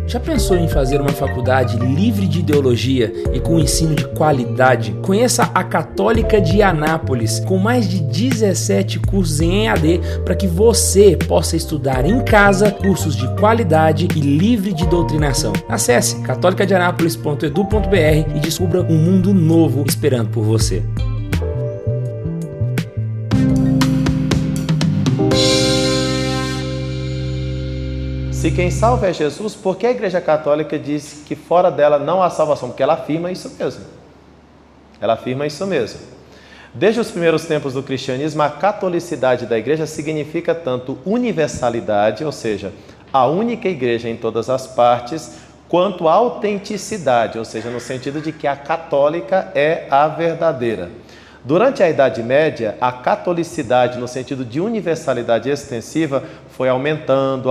Já pensou em fazer uma faculdade livre de ideologia e com ensino de qualidade? Conheça a Católica de Anápolis, com mais de 17 cursos em EAD para que você possa estudar em casa cursos de qualidade e livre de doutrinação. Acesse catolicadeanapolis.edu.br e descubra um mundo novo esperando por você. Se quem salva é Jesus, por que a Igreja Católica diz que fora dela não há salvação? Porque ela afirma isso mesmo. Ela afirma isso mesmo. Desde os primeiros tempos do cristianismo, a catolicidade da Igreja significa tanto universalidade, ou seja, a única Igreja em todas as partes, quanto autenticidade, ou seja, no sentido de que a católica é a verdadeira. Durante a Idade Média, a catolicidade, no sentido de universalidade extensiva, foi aumentando,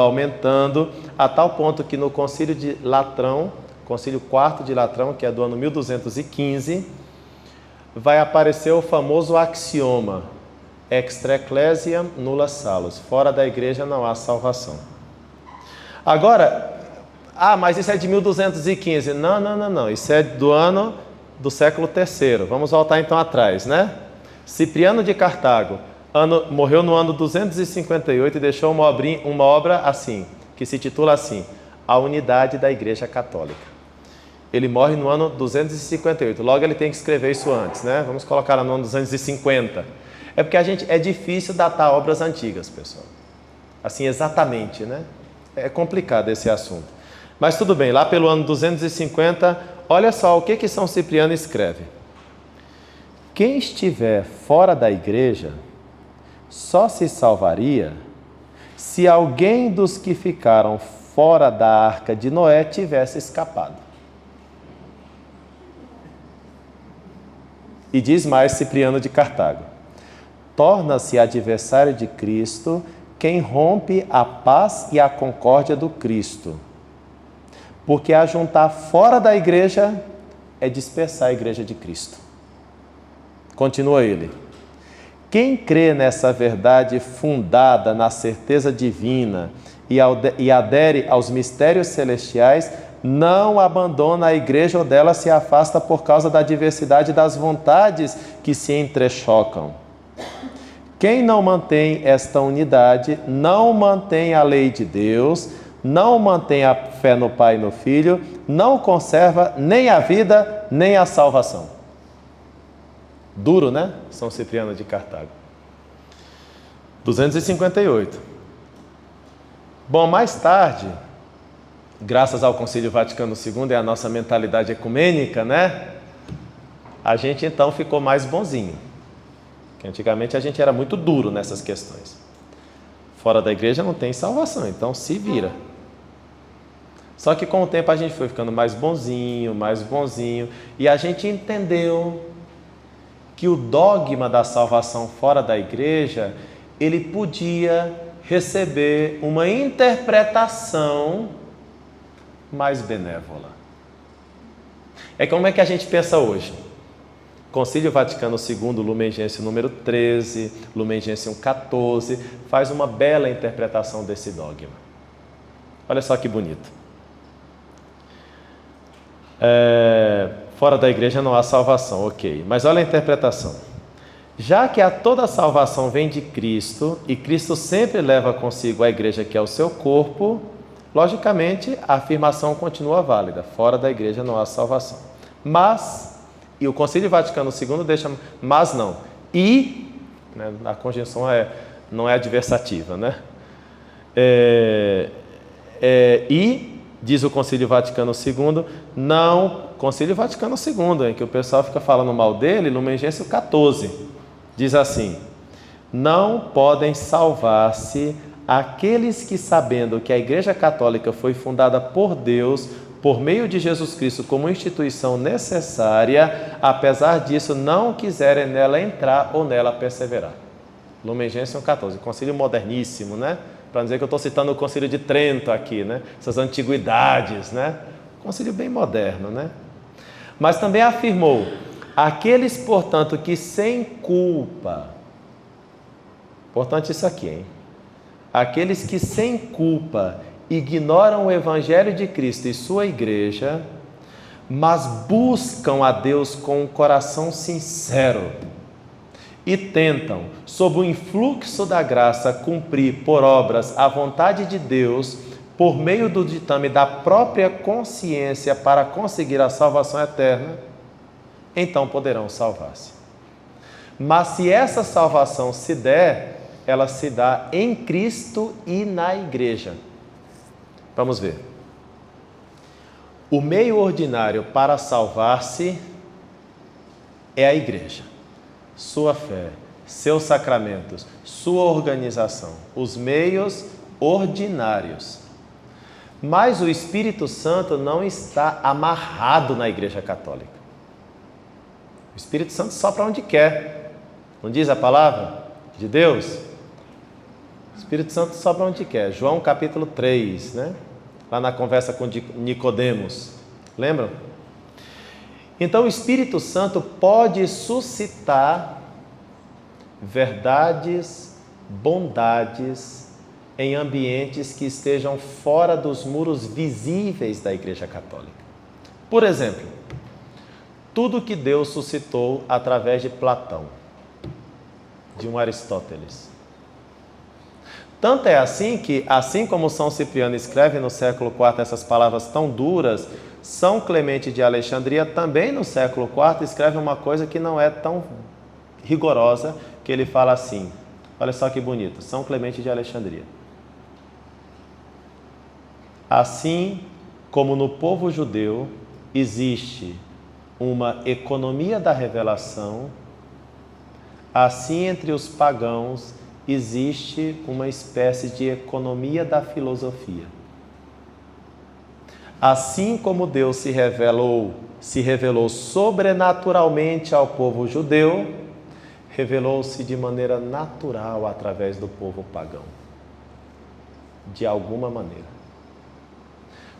a tal ponto que no Concílio de Latrão, Concílio IV de Latrão, que é do ano 1215, vai aparecer o famoso axioma, extra ecclesiam nulla salus, fora da igreja não há salvação. Agora, mas isso é de 1215. Não, isso é do século III. Vamos voltar então atrás, né? Cipriano de Cartago morreu no ano 258 e deixou uma obra assim, que se titula assim, A Unidade da Igreja Católica. Ele morre no ano 258, logo ele tem que escrever isso antes, né? Vamos colocar no ano 250. É porque é difícil datar obras antigas, pessoal. Assim, exatamente, né? É complicado esse assunto. Mas tudo bem, lá pelo ano 250, olha só o que São Cipriano escreve. Quem estiver fora da igreja só se salvaria se alguém dos que ficaram fora da arca de Noé tivesse escapado. E diz mais Cipriano de Cartago: torna-se adversário de Cristo quem rompe a paz e a concórdia do Cristo, porque ajuntar fora da igreja é dispersar a igreja de Cristo. Continua ele. Quem crê nessa verdade fundada na certeza divina e adere aos mistérios celestiais, não abandona a igreja ou dela se afasta por causa da diversidade das vontades que se entrechocam. Quem não mantém esta unidade, não mantém a lei de Deus, não mantém a fé no Pai e no Filho, não conserva nem a vida, nem a salvação. Duro, né? São Cipriano de Cartago. 258. Bom, mais tarde, graças ao Concílio Vaticano II e à nossa mentalidade ecumênica, né? A gente então ficou mais bonzinho. Porque antigamente a gente era muito duro nessas questões. Fora da igreja não tem salvação, então se vira. Só que com o tempo a gente foi ficando mais bonzinho, e a gente entendeu que o dogma da salvação fora da igreja, ele podia receber uma interpretação mais benévola. Como é que a gente pensa hoje? Concílio Vaticano II, Lumen Gentium número 13, Lumen Gentium 14, faz uma bela interpretação desse dogma. Olha só que bonito. Fora da igreja não há salvação, ok. Mas olha a interpretação. Já que toda a salvação vem de Cristo, e Cristo sempre leva consigo a igreja que é o seu corpo, logicamente a afirmação continua válida. Fora da igreja não há salvação. Mas, e o Concílio Vaticano II deixa, mas não. E, né, a conjunção não é adversativa, né? E, diz o Concílio Vaticano II, não... Concílio Vaticano II, que o pessoal fica falando mal dele, Lumen Gentium 14, diz assim: não podem salvar-se aqueles que, sabendo que a Igreja Católica foi fundada por Deus, por meio de Jesus Cristo, como instituição necessária, apesar disso não quiserem nela entrar ou nela perseverar. Lumen Gentium 14, concílio moderníssimo, né? Para dizer que eu estou citando o Concílio de Trento aqui, né? Essas antiguidades, né? Concílio bem moderno, né? Mas também afirmou: aqueles, portanto, que sem culpa, importante isso aqui, hein? Aqueles que sem culpa ignoram o Evangelho de Cristo e sua igreja, mas buscam a Deus com um coração sincero e tentam, sob o influxo da graça, cumprir por obras a vontade de Deus, por meio do ditame da própria consciência para conseguir a salvação eterna, então poderão salvar-se. Mas se essa salvação se der, ela se dá em Cristo e na igreja. Vamos ver. O meio ordinário para salvar-se é a igreja. Sua fé, seus sacramentos, sua organização, os meios ordinários. Mas o Espírito Santo não está amarrado na Igreja Católica. O Espírito Santo sopra onde quer. Não diz a palavra de Deus? O Espírito Santo sopra onde quer. João capítulo 3, né? Lá na conversa com Nicodemos. Lembram? Então o Espírito Santo pode suscitar verdades, bondades em ambientes que estejam fora dos muros visíveis da Igreja Católica. Por exemplo, tudo que Deus suscitou através de Platão, de um Aristóteles. Tanto é assim que, assim como São Cipriano escreve no século IV essas palavras tão duras, São Clemente de Alexandria também no século IV escreve uma coisa que não é tão rigorosa, que ele fala assim, olha só que bonito, São Clemente de Alexandria. Assim como no povo judeu existe uma economia da revelação, assim entre os pagãos existe uma espécie de economia da filosofia. Assim como Deus se revelou sobrenaturalmente ao povo judeu, revelou-se de maneira natural através do povo pagão. De alguma maneira.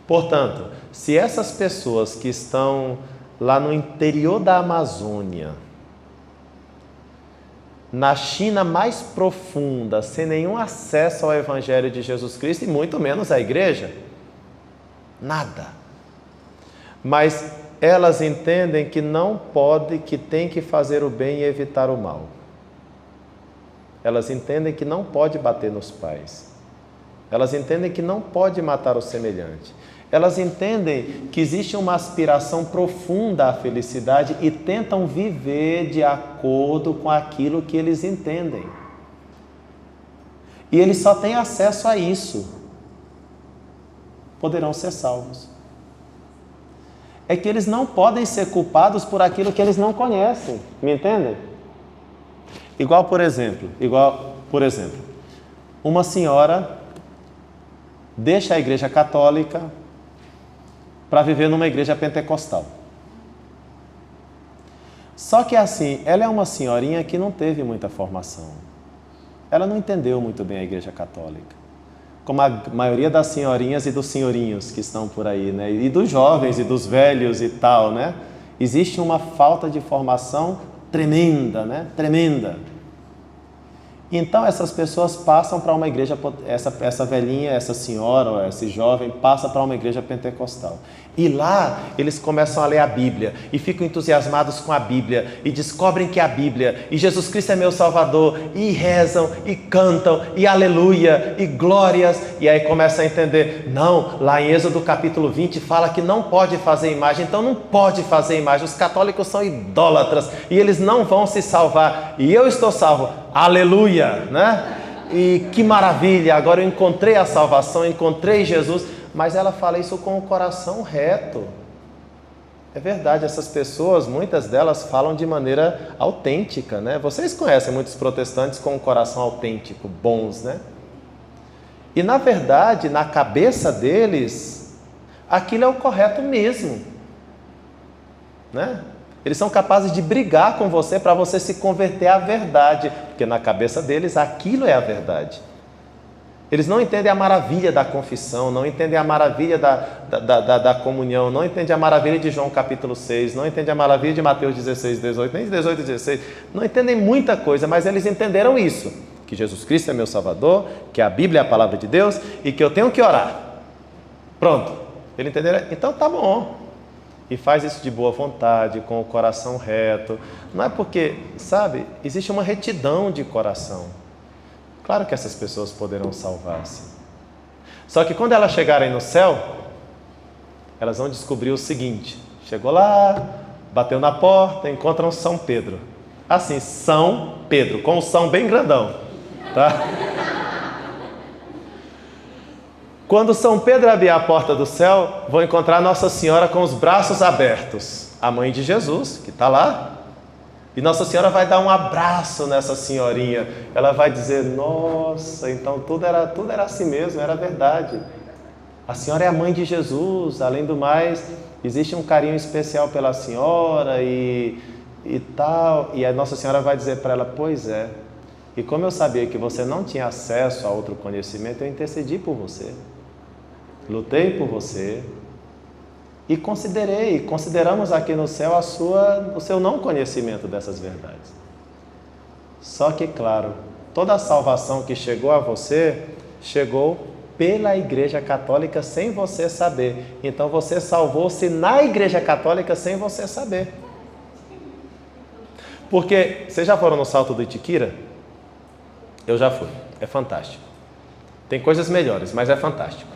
Portanto, se essas pessoas que estão lá no interior da Amazônia, na China mais profunda, sem nenhum acesso ao Evangelho de Jesus Cristo e muito menos à igreja, nada. Mas elas entendem que não pode, que tem que fazer o bem e evitar o mal. Elas entendem que não pode bater nos pais. Elas entendem que não pode matar o semelhante. Elas entendem que existe uma aspiração profunda à felicidade e tentam viver de acordo com aquilo que eles entendem. E eles só têm acesso a isso. Poderão ser salvos. É que eles não podem ser culpados por aquilo que eles não conhecem. Me entendem? Igual, por exemplo, uma senhora deixa a igreja católica para viver numa igreja pentecostal. Só que assim, ela é uma senhorinha que não teve muita formação. Ela não entendeu muito bem a igreja católica. Como a maioria das senhorinhas e dos senhorinhos que estão por aí, né? E dos jovens e dos velhos e tal, né? Existe uma falta de formação tremenda, né? Tremenda. Então essas pessoas passam para uma igreja, essa velhinha, essa senhora, ou esse jovem, passa para uma igreja pentecostal. E lá eles começam a ler a Bíblia e ficam entusiasmados com a Bíblia e descobrem que é a Bíblia e Jesus Cristo é meu Salvador e rezam e cantam e aleluia e glórias, e aí começa a entender, não, lá em Êxodo capítulo 20 fala que não pode fazer imagem, então não pode fazer imagem, os católicos são idólatras e eles não vão se salvar e eu estou salvo, aleluia, né? E que maravilha, agora eu encontrei a salvação, encontrei Jesus. Mas ela fala isso com o coração reto. É verdade, essas pessoas, muitas delas falam de maneira autêntica, né? Vocês conhecem muitos protestantes com o coração autêntico, bons, né? E na verdade, na cabeça deles, aquilo é o correto mesmo, né? Eles são capazes de brigar com você para você se converter à verdade, porque na cabeça deles aquilo é a verdade. Eles não entendem a maravilha da confissão, não entendem a maravilha da comunhão, não entendem a maravilha de João capítulo 6, não entendem a maravilha de Mateus 16, 18, nem de 18 e 16. Não entendem muita coisa, mas eles entenderam isso, que Jesus Cristo é meu Salvador, que a Bíblia é a palavra de Deus e que eu tenho que orar. Pronto. Ele entendeu? Então tá bom. E faz isso de boa vontade, com o coração reto. Não é porque, sabe, existe uma retidão de coração. Claro que essas pessoas poderão salvar-se. Só que quando elas chegarem no céu, elas vão descobrir o seguinte. Chegou lá, bateu na porta, encontram São Pedro. Assim, São Pedro, com o São bem grandão. Tá? Quando São Pedro abrir a porta do céu, vão encontrar Nossa Senhora com os braços abertos. A mãe de Jesus, que está lá. E Nossa Senhora vai dar um abraço nessa senhorinha. Ela vai dizer, nossa, então tudo era assim mesmo, era verdade. A senhora é a mãe de Jesus, além do mais, existe um carinho especial pela senhora e tal. E a Nossa Senhora vai dizer para ela, pois é. E como eu sabia que você não tinha acesso a outro conhecimento, eu intercedi por você. Lutei por você. E consideramos aqui no céu o seu não conhecimento dessas verdades. Só que, claro, toda a salvação que chegou a você, chegou pela Igreja Católica sem você saber. Então você salvou-se na Igreja Católica sem você saber. Porque, vocês já foram no Salto do Itiquira? Eu já fui, é fantástico. Tem coisas melhores, mas é fantástico.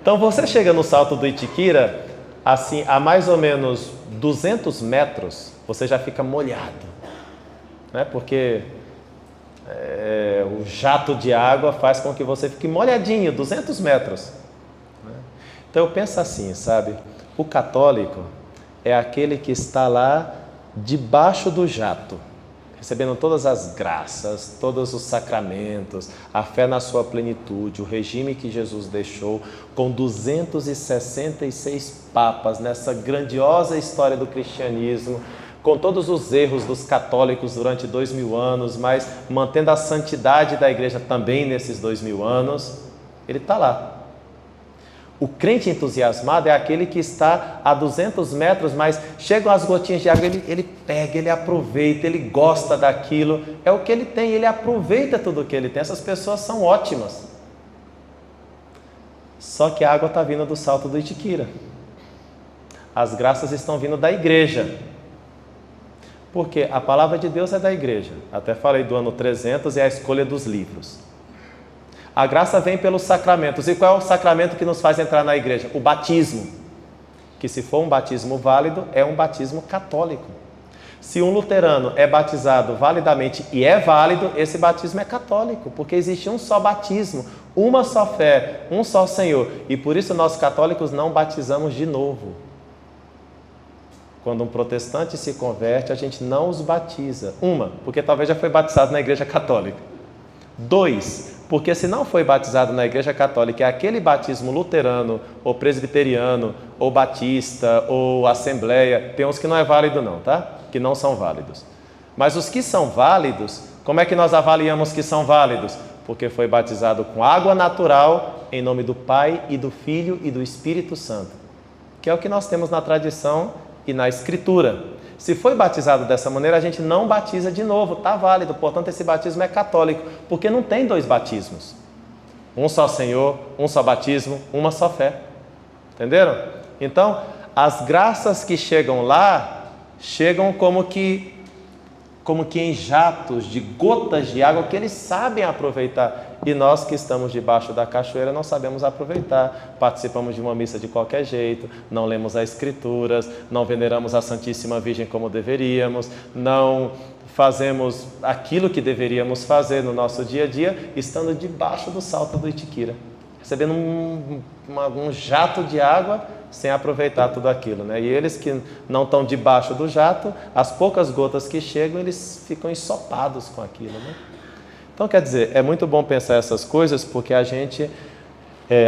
Então você chega no Salto do Itiquira, assim, a mais ou menos 200 metros, você já fica molhado, né? Porque o jato de água faz com que você fique molhadinho, 200 metros. Né? Então eu penso assim, sabe? O católico é aquele que está lá debaixo do jato, recebendo todas as graças, todos os sacramentos, a fé na sua plenitude, o regime que Jesus deixou, com 266 papas nessa grandiosa história do cristianismo, com todos os erros dos católicos durante 2000 anos, mas mantendo a santidade da igreja também nesses 2000 anos, ele está lá. O crente entusiasmado é aquele que está a 200 metros, mas chegam as gotinhas de água, ele pega, ele aproveita, ele gosta daquilo, é o que ele tem, ele aproveita tudo o que ele tem. Essas pessoas são ótimas. Só que a água está vindo do Salto do Itiquira. As graças estão vindo da igreja. Porque a palavra de Deus é da igreja. Até falei do ano 300 e a escolha dos livros. A graça vem pelos sacramentos. E qual é o sacramento que nos faz entrar na igreja? O batismo. Que se for um batismo válido, é um batismo católico. Se um luterano é batizado validamente e é válido, esse batismo é católico. Porque existe um só batismo, uma só fé, um só Senhor. E por isso nós católicos não batizamos de novo. Quando um protestante se converte, a gente não os batiza. Porque talvez já foi batizado na igreja católica. 2, porque se não foi batizado na igreja católica, é aquele batismo luterano, ou presbiteriano, ou batista, ou assembleia, tem uns que não é válido não, tá? Que não são válidos. Mas os que são válidos, como é que nós avaliamos que são válidos? Porque foi batizado com água natural, em nome do Pai e do Filho e do Espírito Santo. Que é o que nós temos na tradição e na Escritura. Se foi batizado dessa maneira, a gente não batiza de novo, está válido. Portanto, esse batismo é católico, porque não tem 2 batismos. Um só Senhor, um só batismo, uma só fé. Entenderam? Então, as graças que chegam lá, chegam como que em jatos de gotas de água que eles sabem aproveitar. E nós que estamos debaixo da cachoeira não sabemos aproveitar. Participamos de uma missa de qualquer jeito, não lemos as Escrituras, não veneramos a Santíssima Virgem como deveríamos, não fazemos aquilo que deveríamos fazer no nosso dia a dia, estando debaixo do Salto do Itiquira, recebendo um jato de água sem aproveitar tudo aquilo, né? E eles que não estão debaixo do jato, as poucas gotas que chegam, eles ficam ensopados com aquilo, né? Então, quer dizer, é muito bom pensar essas coisas, porque a gente,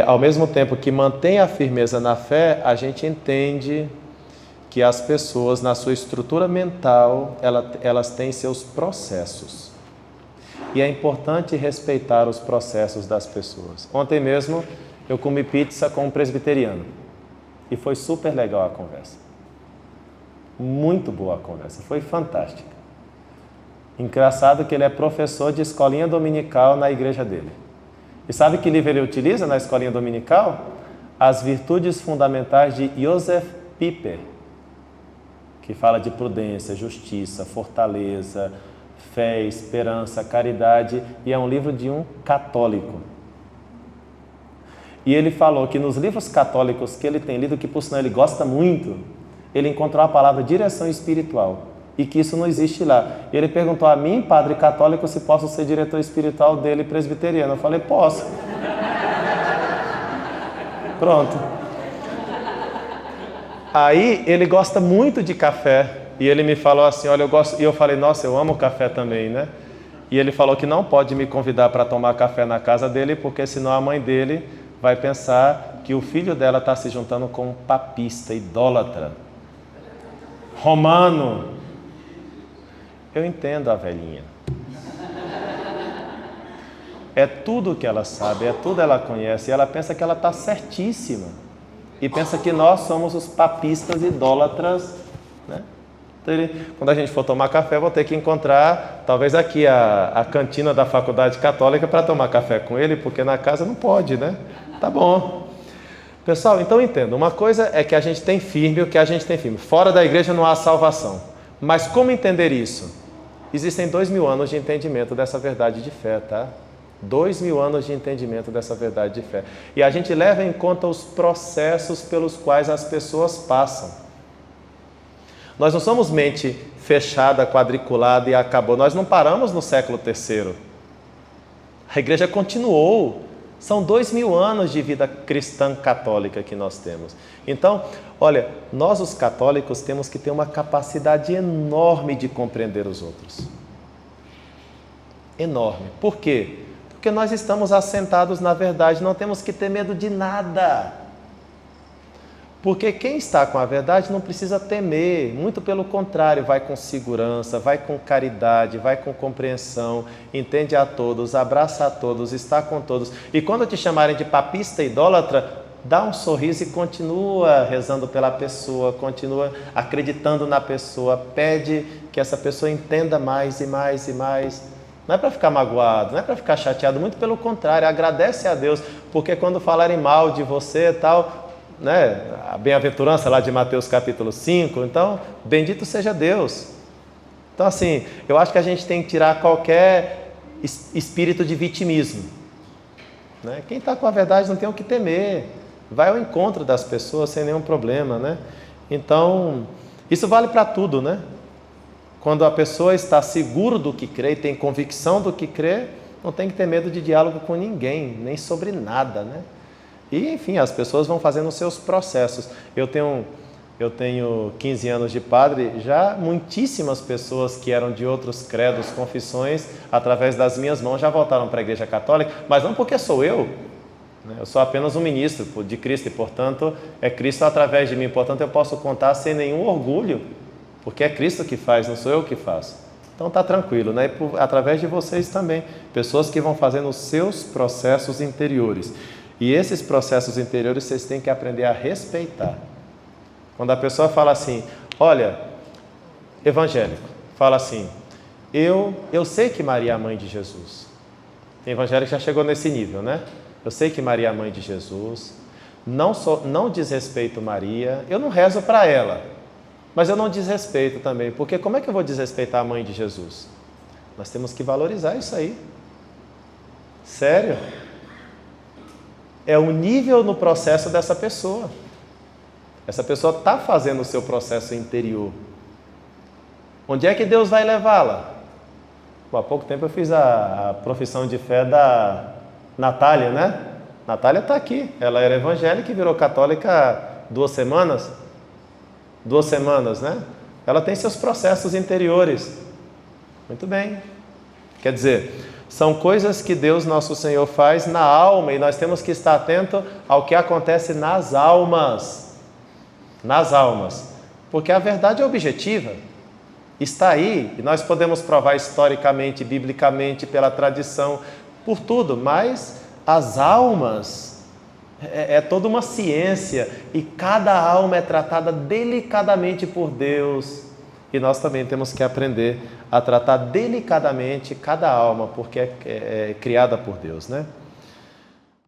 ao mesmo tempo que mantém a firmeza na fé, a gente entende que as pessoas, na sua estrutura mental, elas têm seus processos. E é importante respeitar os processos das pessoas. Ontem mesmo, eu comi pizza com um presbiteriano. E foi super legal a conversa. Muito boa a conversa, foi fantástica. Engraçado que ele é professor de escolinha dominical na igreja dele. E sabe que livro ele utiliza na escolinha dominical? As Virtudes Fundamentais de Joseph Pieper, que fala de prudência, justiça, fortaleza, fé, esperança, caridade, e é um livro de um católico. E ele falou que nos livros católicos que ele tem lido, que por sinal ele gosta muito, ele encontrou a palavra direção espiritual, e que isso não existe lá. E ele perguntou a mim, padre católico, se posso ser diretor espiritual dele presbiteriano. Eu falei, posso. Pronto. Aí ele gosta muito de café, e ele me falou assim, olha, eu gosto, e eu falei, nossa, eu amo café também, né? E ele falou que não pode me convidar para tomar café na casa dele, porque senão a mãe dele vai pensar que o filho dela está se juntando com um papista, idólatra, romano. Eu entendo a velhinha. É tudo que ela sabe, é tudo que ela conhece, e ela pensa que ela está certíssima. E pensa que nós somos os papistas idólatras, né? Então, quando a gente for tomar café, vou ter que encontrar, talvez aqui, a cantina da Faculdade Católica para tomar café com ele, porque na casa não pode, né? Tá bom. Pessoal, então entenda, uma coisa é que a gente tem firme o que a gente tem firme. Fora da igreja não há salvação. Mas como entender isso? Existem 2000 anos de entendimento dessa verdade de fé, tá? 2000 anos de entendimento dessa verdade de fé. E a gente leva em conta os processos pelos quais as pessoas passam. Nós não somos mente fechada, quadriculada e acabou. Nós não paramos no século III. A igreja continuou. São 2000 anos de vida cristã católica que nós temos. Então, olha, nós os católicos temos que ter uma capacidade enorme de compreender os outros. Enorme. Por quê? Porque nós estamos assentados na verdade, não temos que ter medo de nada. Porque quem está com a verdade não precisa temer, muito pelo contrário, vai com segurança, vai com caridade, vai com compreensão, entende a todos, abraça a todos, está com todos. E quando te chamarem de papista idólatra, dá um sorriso e continua rezando pela pessoa, continua acreditando na pessoa, pede que essa pessoa entenda mais e mais e mais. Não é para ficar magoado, não é para ficar chateado, muito pelo contrário, agradece a Deus, porque quando falarem mal de você e tal, né, a bem-aventurança lá de Mateus capítulo 5, então, bendito seja Deus. Então assim, eu acho que a gente tem que tirar qualquer espírito de vitimismo, né? Quem está com a verdade não tem o que temer, vai ao encontro das pessoas sem nenhum problema, né? Então, isso vale para tudo, né? Quando a pessoa está seguro do que crê e tem convicção do que crê, não tem que ter medo de diálogo com ninguém, nem sobre nada, né? E, enfim, as pessoas vão fazendo os seus processos. Eu tenho 15 anos de padre, já muitíssimas pessoas que eram de outros credos, confissões, através das minhas mãos, já voltaram para a Igreja Católica, mas não porque sou eu, né? Eu sou apenas um ministro de Cristo e, portanto, é Cristo através de mim. Portanto, eu posso contar sem nenhum orgulho, porque é Cristo que faz, não sou eu que faço. Então, está tranquilo, né? E através de vocês também, pessoas que vão fazendo os seus processos interiores. E esses processos interiores vocês têm que aprender a respeitar. Quando a pessoa fala assim, olha, evangélico, fala assim, eu sei que Maria é a mãe de Jesus. Tem evangélico que já chegou nesse nível, né? Eu sei que Maria é a mãe de Jesus, não desrespeito Maria, eu não rezo para ela, mas eu não desrespeito também, porque como é que eu vou desrespeitar a mãe de Jesus? Nós temos que valorizar isso aí. Sério? É o nível no processo dessa pessoa. Essa pessoa está fazendo o seu processo interior. Onde é que Deus vai levá-la? Há pouco tempo eu fiz a profissão de fé da Natália, né? Natália está aqui. Ela era evangélica e virou católica 2 semanas. 2 semanas, né? Ela tem seus processos interiores. Muito bem. Quer dizer, são coisas que Deus nosso Senhor faz na alma e nós temos que estar atento ao que acontece nas almas. Nas almas. Porque a verdade é objetiva. Está aí e nós podemos provar historicamente, biblicamente, pela tradição, por tudo, mas as almas é toda uma ciência e cada alma é tratada delicadamente por Deus. E nós também temos que aprender a tratar delicadamente cada alma, porque é criada por Deus, né?